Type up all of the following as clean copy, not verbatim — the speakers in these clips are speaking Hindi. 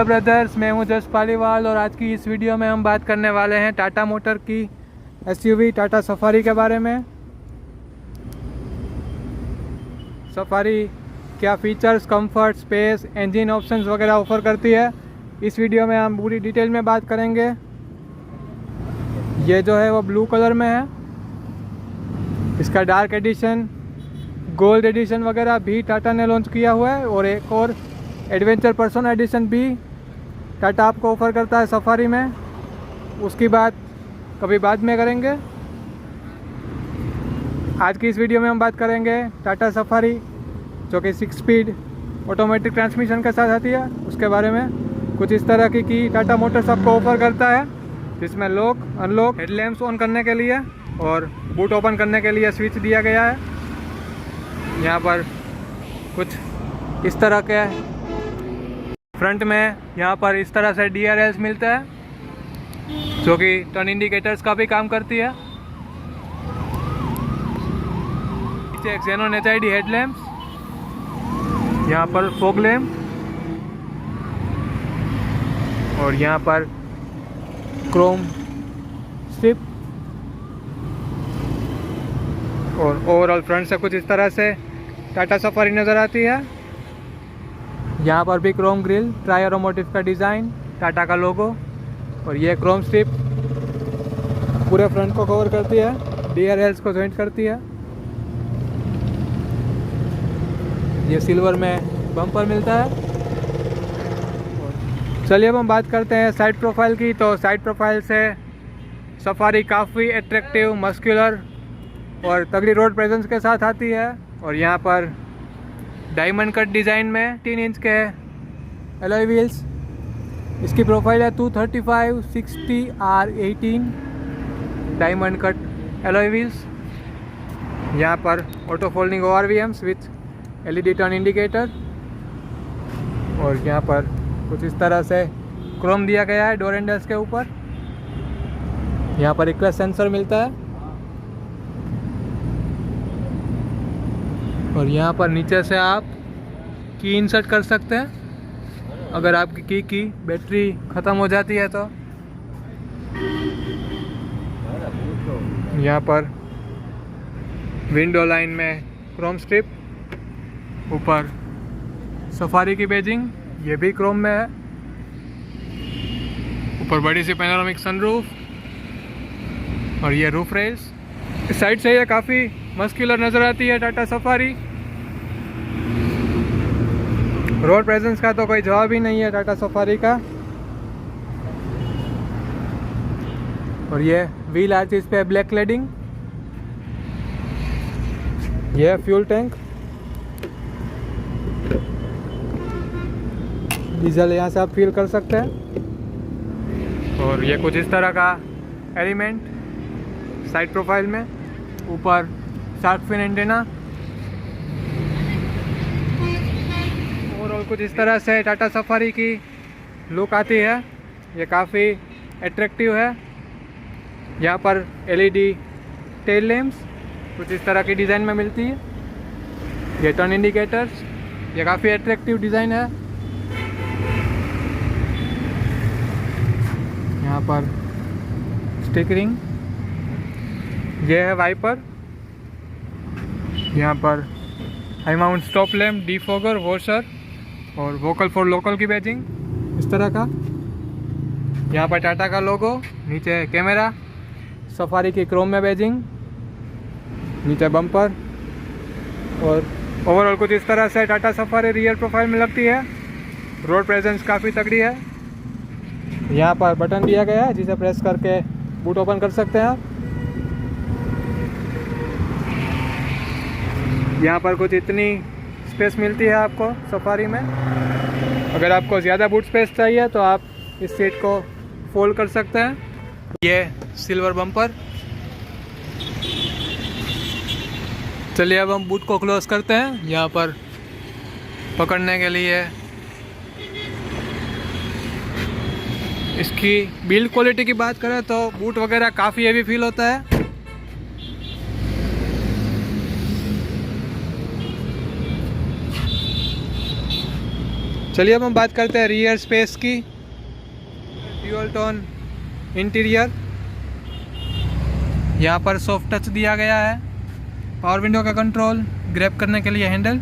ब्रदर्स, मैं हूं जस पालीवाल और आज की इस वीडियो में हम बात करने वाले हैं टाटा मोटर की एसयूवी टाटा सफारी के बारे में। सफारी क्या features, comfort, space, engine options वगैरह ऑफर करती है, इस वीडियो में हम पूरी डिटेल में बात करेंगे। ये जो है वो ब्लू कलर में है, इसका डार्क एडिशन, गोल्ड एडिशन वगैरह भी टाटा ने लॉन्च किया हुआ है और एक और एडवेंचर पर्सन एडिशन भी टाटा आपको ऑफ़र करता है सफारी में। उसकी बात कभी बाद में करेंगे। आज की इस वीडियो में हम बात करेंगे टाटा सफारी जो कि 6 स्पीड ऑटोमेटिक ट्रांसमिशन के साथ आती है, उसके बारे में। कुछ इस तरह की टाटा मोटर्स आपको ऑफ़र करता है, जिसमें लॉक अनलॉक, हेडलैम्प्स ऑन करने के लिए और बूट ओपन करने के लिए स्विच दिया गया है। यहाँ पर कुछ इस तरह के फ्रंट में यहाँ पर इस तरह से DRLs मिलते हैं जो कि टर्न इंडिकेटर्स का भी काम करती है। नीचे एक्सेनोन HID हेडलैम्प्स, यहाँ पर फॉग लैम्प और यहाँ पर क्रोम स्ट्रिप। और ओवरऑल फ्रंट से कुछ इस तरह से टाटा सफारी नज़र आती है। यहाँ पर भी क्रोम ग्रिल, ट्राई एरोमोटिव का डिज़ाइन, टाटा का लोगो और ये क्रोम स्ट्रिप पूरे फ्रंट को कवर करती है, DRLs को जॉइंट करती है। ये सिल्वर में बम्पर मिलता है। चलिए अब हम बात करते हैं साइड प्रोफाइल की। तो साइड प्रोफाइल से सफारी काफ़ी एट्रैक्टिव, मस्कुलर और तगड़ी रोड प्रेजेंस के साथ आती है। और यहाँ पर डायमंड कट डिज़ाइन में 3 इंच के एलॉय व्हील्स। इसकी प्रोफाइल है 235/60R18 diamond cut alloy wheels. यहाँ पर auto folding ORVMs with LED turn indicator और यहाँ पर कुछ इस तरह से क्रोम दिया गया है डोर हैंडल्स के ऊपर। यहाँ पर एक क्लच सेंसर मिलता है और यहाँ पर नीचे से आप की इंसर्ट कर सकते हैं अगर आपकी की बैटरी ख़त्म हो जाती है तो। यहाँ पर विंडो लाइन में क्रोम स्ट्रिप, ऊपर सफारी की बैजिंग, ये भी क्रोम में है। ऊपर बड़ी सी पैनोरामिक सनरूफ और ये रूफ रेल्स। इस साइड से ये काफ़ी मस्कुलर नज़र आती है टाटा सफारी। रोड प्रेजेंस का तो कोई जवाब ही नहीं है टाटा सफारी का। और ये व्हील आर्चेस पे ब्लैक क्लेडिंग, ये फ्यूल टैंक, डीजल यहाँ से आप फील कर सकते हैं। और ये कुछ इस तरह का एलिमेंट साइड प्रोफाइल में, ऊपर शार्क फिन एंटेना। और कुछ इस तरह से टाटा सफारी की लुक आती है, ये काफ़ी एट्रैक्टिव है। यहाँ पर LED टेल लैम्प्स कुछ इस तरह की डिज़ाइन में मिलती है। ये टर्न इंडिकेटर्स, ये काफ़ी एट्रैक्टिव डिज़ाइन है। यहाँ पर स्टिकरिंग, ये है वाइपर। यहाँ पर high mount stop lamp, defogger, washer और वोकल फॉर लोकल की बैजिंग इस तरह का। यहाँ पर टाटा का लोगो, नीचे कैमरा, सफारी की क्रोम में बैजिंग, नीचे बम्पर। और ओवरऑल कुछ इस तरह से टाटा सफारी रियर प्रोफाइल में लगती है। रोड प्रेजेंस काफ़ी तगड़ी है। यहाँ पर बटन दिया गया है जिसे प्रेस करके बूट ओपन कर सकते हैं आप। यहाँ पर कुछ इतनी स्पेस मिलती है आपको सफारी में। अगर आपको ज़्यादा बूट स्पेस चाहिए तो आप इस सीट को फोल्ड कर सकते हैं। ये सिल्वर बम्पर। चलिए अब हम बूट को क्लोज करते हैं। यहाँ पर पकड़ने के लिए इसकी बिल्ड क्वालिटी की बात करें तो बूट वगैरह काफ़ी हेवी फील होता है। चलिए अब हम बात करते हैं रियर स्पेस की। ड्यूल टोन इंटीरियर, यहाँ पर सॉफ्ट टच दिया गया है। पावर विंडो का कंट्रोल, ग्रैब करने के लिए हैंडल,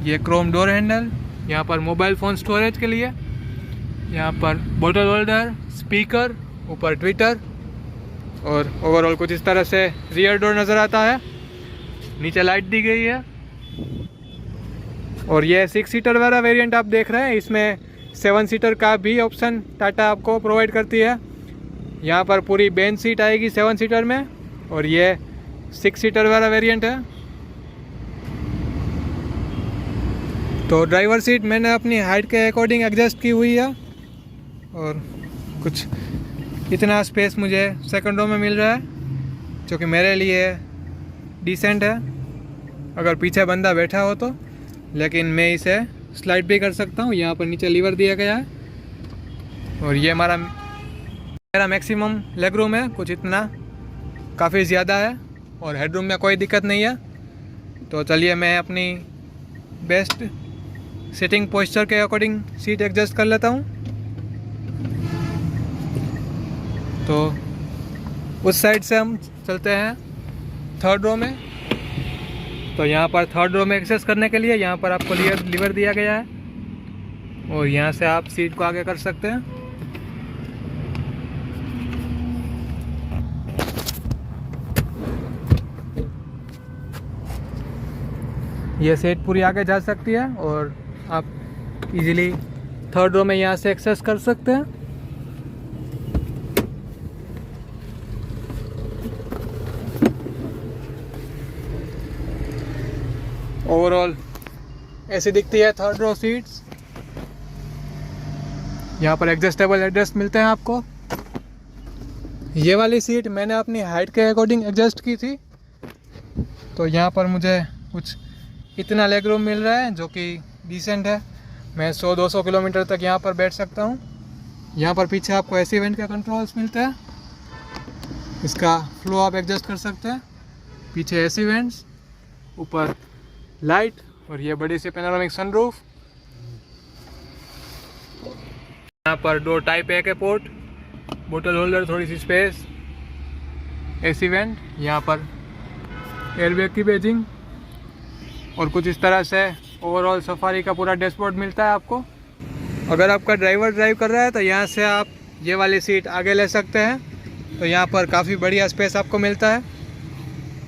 ये क्रोम डोर हैंडल, यहाँ पर मोबाइल फ़ोन स्टोरेज के लिए, यहाँ पर बोतल होल्डर, स्पीकर, ऊपर ट्विटर, और ओवरऑल कुछ इस तरह से रियर डोर नज़र आता है। नीचे लाइट दी गई है। और ये 6 सीटर वाला वेरिएंट आप देख रहे हैं, इसमें 7 सीटर का भी ऑप्शन टाटा आपको प्रोवाइड करती है। यहाँ पर पूरी बेंच सीट आएगी 7 सीटर में, और ये 6 सीटर वाला वेरिएंट है। तो ड्राइवर सीट मैंने अपनी हाइट के अकॉर्डिंग एडजस्ट की हुई है, और कुछ इतना स्पेस मुझे सेकंड रो में मिल रहा है, जो कि मेरे लिए डिसेंट है अगर पीछे बंदा बैठा हो तो। लेकिन मैं इसे स्लाइड भी कर सकता हूँ। यहाँ पर नीचे लीवर दिया गया है, और ये मेरा मैक्सिमम लेग रूम है, कुछ इतना काफ़ी ज़्यादा है, और हेडरूम में कोई दिक्कत नहीं है। तो चलिए मैं अपनी बेस्ट सिटिंग पोस्चर के अकॉर्डिंग सीट एडजस्ट कर लेता हूँ। तो उस साइड से हम चलते हैं थर्ड रो में। तो यहाँ पर थर्ड रो में एक्सेस करने के लिए यहाँ पर आपको लीवर दिया गया है, और यहाँ से आप सीट को आगे कर सकते हैं। ये सीट पूरी आगे जा सकती है, और आप इजीली थर्ड रो में यहाँ से एक्सेस कर सकते हैं। ओवरऑल ऐसी दिखती है थर्ड रो सीट्स। यहाँ पर एडजस्टेबल हेडरेस्ट मिलते हैं आपको। ये वाली सीट मैंने अपनी हाइट के अकॉर्डिंग एडजस्ट की थी, तो यहाँ पर मुझे कुछ इतना लेग रूम मिल रहा है, जो कि डिसेंट है। मैं 100-200 किलोमीटर तक यहाँ पर बैठ सकता हूँ। यहाँ पर पीछे आपको एसी वेंट के कंट्रोल्स मिलते हैं, इसका फ्लो आप एडजस्ट कर सकते हैं। पीछे एसी वेंट्स, ऊपर लाइट, और ये बड़ी सी पैनोरामिक सनरूफ। यहाँ पर 2 टाइप ए के पोर्ट, बोतल होल्डर, थोड़ी सी स्पेस, एसी वेंट, यहाँ पर एयरबैग की बैजिंग, और कुछ इस तरह से ओवरऑल सफारी का पूरा डैशबोर्ड मिलता है आपको। अगर आपका ड्राइवर ड्राइव कर रहा है तो यहाँ से आप ये वाली सीट आगे ले सकते हैं, तो यहाँ पर काफ़ी बढ़िया स्पेस आपको मिलता है।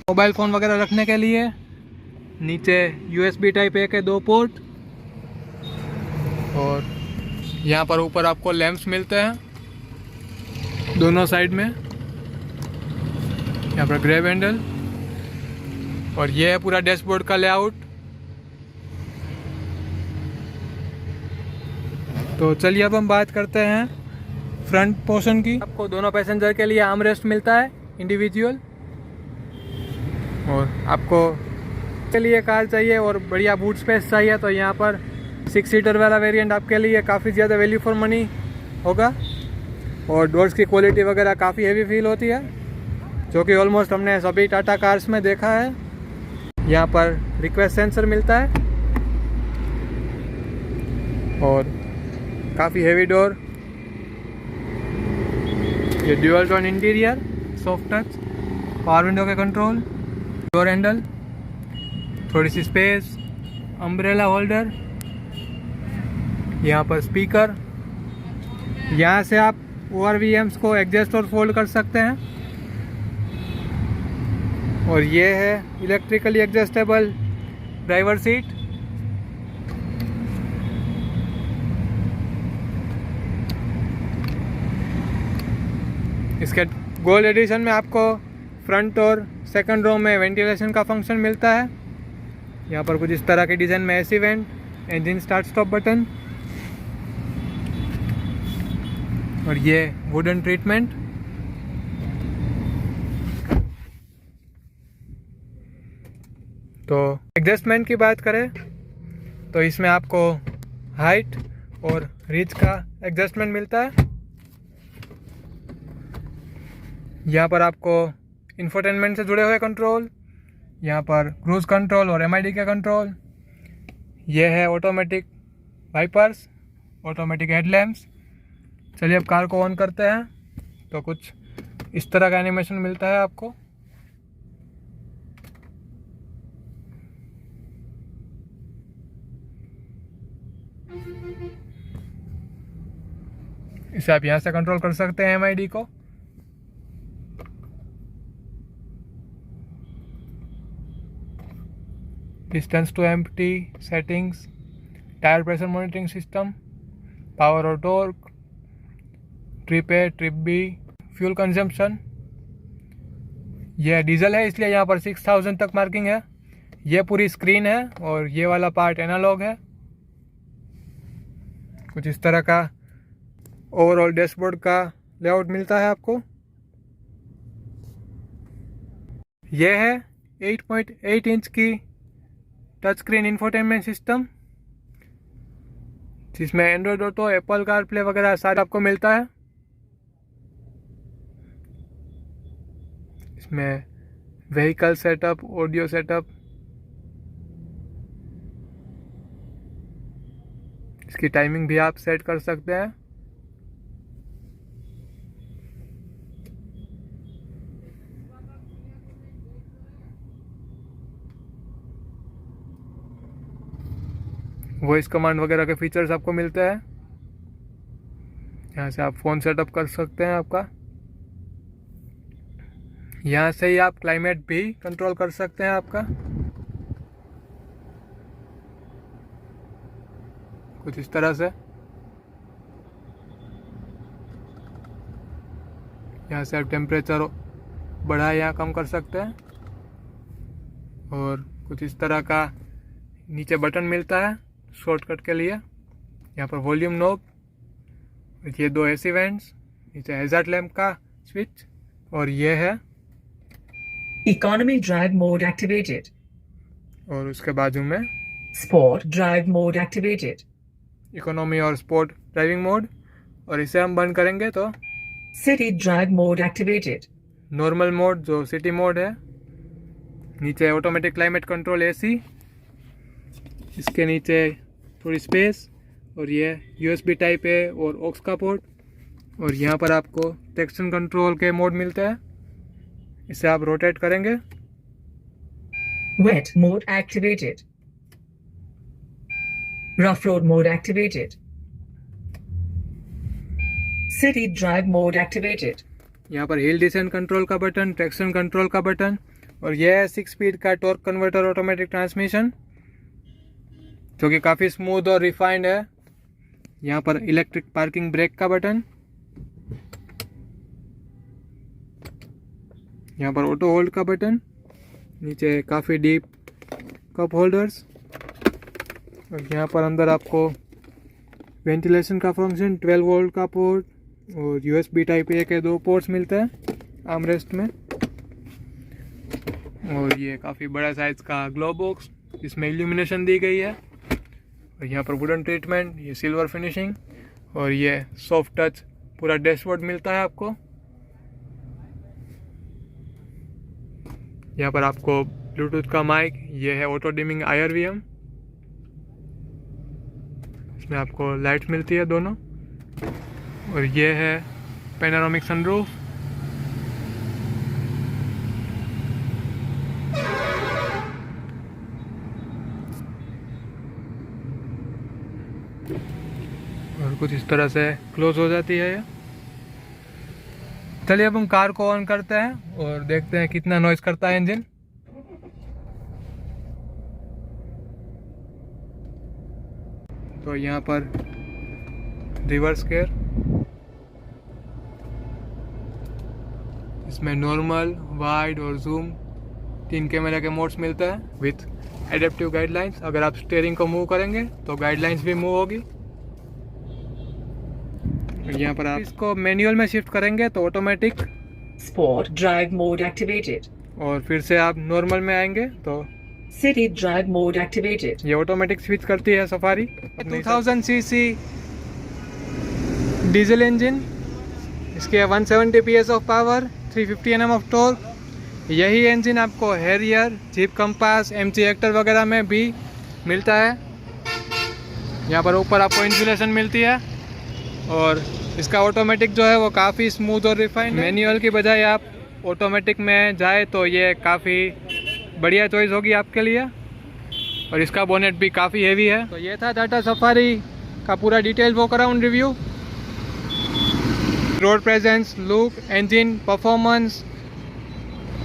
मोबाइल फ़ोन वगैरह रखने के लिए नीचे USB टाइप ए के 2 पोर्ट, और यहाँ पर ऊपर आपको लैंप्स मिलते हैं दोनों साइड में। यहाँ पर ग्रैब हैंडल, और ये है पूरा डैशबोर्ड का लेआउट। तो चलिए अब हम बात करते हैं फ्रंट पोर्शन की। आपको दोनों पैसेंजर के लिए आर्म रेस्ट मिलता है इंडिविजुअल, और आपको के लिए कार चाहिए और बढ़िया बूट स्पेस चाहिए तो यहाँ पर 6 सीटर वाला वेरिएंट आपके लिए काफ़ी ज़्यादा वैल्यू फॉर मनी होगा। और डोर्स की क्वालिटी वगैरह काफ़ी हेवी फील होती है, जो कि ऑलमोस्ट हमने सभी टाटा कार्स में देखा है। यहाँ पर रिक्वेस्ट सेंसर मिलता है, और काफ़ी हेवी डोर, ये dual tone interior, soft touch, power window के कंट्रोल, डोर हैंडल, थोड़ी सी स्पेस, अम्ब्रेला होल्डर, यहाँ पर स्पीकर, यहाँ से आप ORVMs को एडजस्ट और फोल्ड कर सकते हैं। और ये है इलेक्ट्रिकली एडजस्टेबल ड्राइवर सीट। इसके गोल्ड एडिशन में आपको फ्रंट और सेकंड रो में वेंटिलेशन का फंक्शन मिलता है। यहाँ पर कुछ इस तरह के डिज़ाइन में AC vent, engine start stop button, और ये वुडन ट्रीटमेंट। तो एडजस्टमेंट की बात करें तो इसमें आपको हाइट और रिच का एडजस्टमेंट मिलता है। यहाँ पर आपको इंफोटेनमेंट से जुड़े हुए कंट्रोल, यहाँ पर क्रूज कंट्रोल और MID का कंट्रोल, ये है ऑटोमेटिक वाइपर्स, ऑटोमेटिक हेडलैम्प्स। चलिए अब कार को ऑन करते हैं तो कुछ इस तरह का एनिमेशन मिलता है आपको। इसे आप यहाँ से कंट्रोल कर सकते हैं MID को। Distance to empty settings, tyre pressure monitoring system, power और torque, trip A, trip B, fuel consumption. यह डीजल है इसलिए यहाँ पर 6000 तक मार्किंग है। यह पूरी स्क्रीन है और ये वाला पार्ट एनालॉग है। कुछ इस तरह का ओवरऑल डैशबोर्ड का लेआउट मिलता है आपको। यह है 8.8 इंच की टच स्क्रीन इंफोटेनमेंट सिस्टम, जिसमें एंड्रॉयड ऑटो, एप्पल कारप्ले वगैरह सारा आपको मिलता है। इसमें व्हीकल सेटअप, ऑडियो सेटअप, इसकी टाइमिंग भी आप सेट कर सकते हैं। वॉइस कमांड वगैरह के फीचर्स आपको मिलते हैं। यहाँ से आप फ़ोन सेटअप कर सकते हैं आपका। यहाँ से ही आप क्लाइमेट भी कंट्रोल कर सकते हैं आपका। कुछ इस तरह से यहाँ से आप टेम्परेचर बढ़ा या कम कर सकते हैं। और कुछ इस तरह का नीचे बटन मिलता है शॉर्टकट के लिए। यहाँ पर वॉल्यूम नॉब, ये 2 AC वेंट्स, नीचे हैजार्ड लैम्प का स्विच, और ये है इकोनॉमी ड्राइव मोड एक्टिवेटेड। और उसके बाजू में sport drive mode activated. Economy और स्पोर्ट ड्राइविंग मोड। और इसे हम बंद करेंगे तो city drive mode activated. Normal mode जो सिटी मोड है। नीचे ऑटोमेटिक क्लाइमेट कंट्रोल AC, इसके नीचे थोड़ी स्पेस, और ये USB टाइप है और ऑक्स का पोर्ट। और यहाँ पर आपको ट्रैक्शन कंट्रोल के मोड मिलते हैं। इसे आप रोटेट करेंगे। Wet mode activated. Rough road mode activated. City drive mode activated. यहाँ पर हिल डिसेंट कंट्रोल का बटन, ट्रैक्शन कंट्रोल का बटन, और यह है 6 स्पीड का टॉर्क कन्वर्टर ऑटोमेटिक ट्रांसमिशन, जो कि काफ़ी स्मूथ और रिफाइंड है। यहाँ पर इलेक्ट्रिक पार्किंग ब्रेक का बटन, यहाँ पर ऑटो होल्ड का बटन, नीचे काफ़ी डीप कप होल्डर्स, और यहाँ पर अंदर आपको वेंटिलेशन का फंक्शन, 12 वोल्ट का पोर्ट, और USB टाइप A के 2 पोर्ट्स मिलते हैं आर्मरेस्ट में। और ये काफ़ी बड़ा साइज का ग्लो बॉक्स, इसमें इल्यूमिनेशन दी गई है। और यहाँ पर वुडन ट्रीटमेंट, ये सिल्वर फिनिशिंग, और ये सॉफ्ट टच पूरा डैशबोर्ड मिलता है आपको। यहाँ पर आपको ब्लूटूथ का माइक, ये है ऑटो डिमिंग IRVM, इसमें आपको लाइट्स मिलती है दोनों। और ये है पैनोरामिक सनरूफ। और कुछ इस तरह से क्लोज हो जाती है ये। चलिए अब हम कार को ऑन करते हैं और देखते हैं कितना नॉइज करता है इंजन। तो यहाँ पर रिवर्स गियर, इसमें नॉर्मल, वाइड और जूम 3 कैमरे के मोड्स मिलते हैं विथ एडेप्टिव गाइडलाइंस। अगर आप स्टीयरिंग को मूव करेंगे तो गाइडलाइंस भी मूव होगी। यहाँ पर आप इसको मैनुअल में शिफ्ट करेंगे तो automatic sport drive mode activated. और फिर से आप नॉर्मल में आएंगे तो सिटी ड्राइव मोड एक्टिवेटेड। ये ऑटोमेटिक स्विच करती है सफारी। 2000 cc डीजल इंजन, इसके 170 PS of power, 350 Nm of torque. यही इंजन आपको Harrier, jeep compass, MG Hector वगैरह में भी मिलता है। यहाँ पर ऊपर आपको इंसुलेशन मिलती है और इसका ऑटोमेटिक जो है वो काफ़ी स्मूथ और रिफाइंड। मैनुअल की बजाय आप ऑटोमेटिक में जाए तो ये काफ़ी बढ़िया चॉइस होगी आपके लिए। और इसका बोनेट भी काफ़ी हेवी है। तो ये था टाटा सफारी का पूरा detail walk around review. Road presence, look, engine, performance,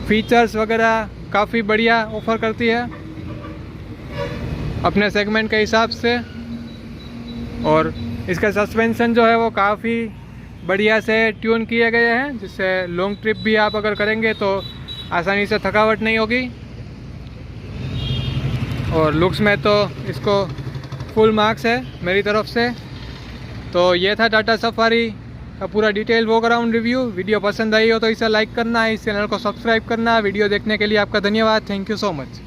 features वगैरह काफ़ी बढ़िया ऑफर करती है अपने सेगमेंट के हिसाब से। और इसका सस्पेंशन जो है वो काफ़ी बढ़िया से ट्यून किए गए हैं, जिससे लॉन्ग ट्रिप भी आप अगर करेंगे तो आसानी से थकावट नहीं होगी। और लुक्स में तो इसको फुल मार्क्स है मेरी तरफ से। तो ये था टाटा सफारी का पूरा detail walk around review. Video पसंद आई हो तो इसे लाइक करना, इस चैनल को सब्सक्राइब करना। वीडियो देखने के लिए आपका धन्यवाद। Thank you so much.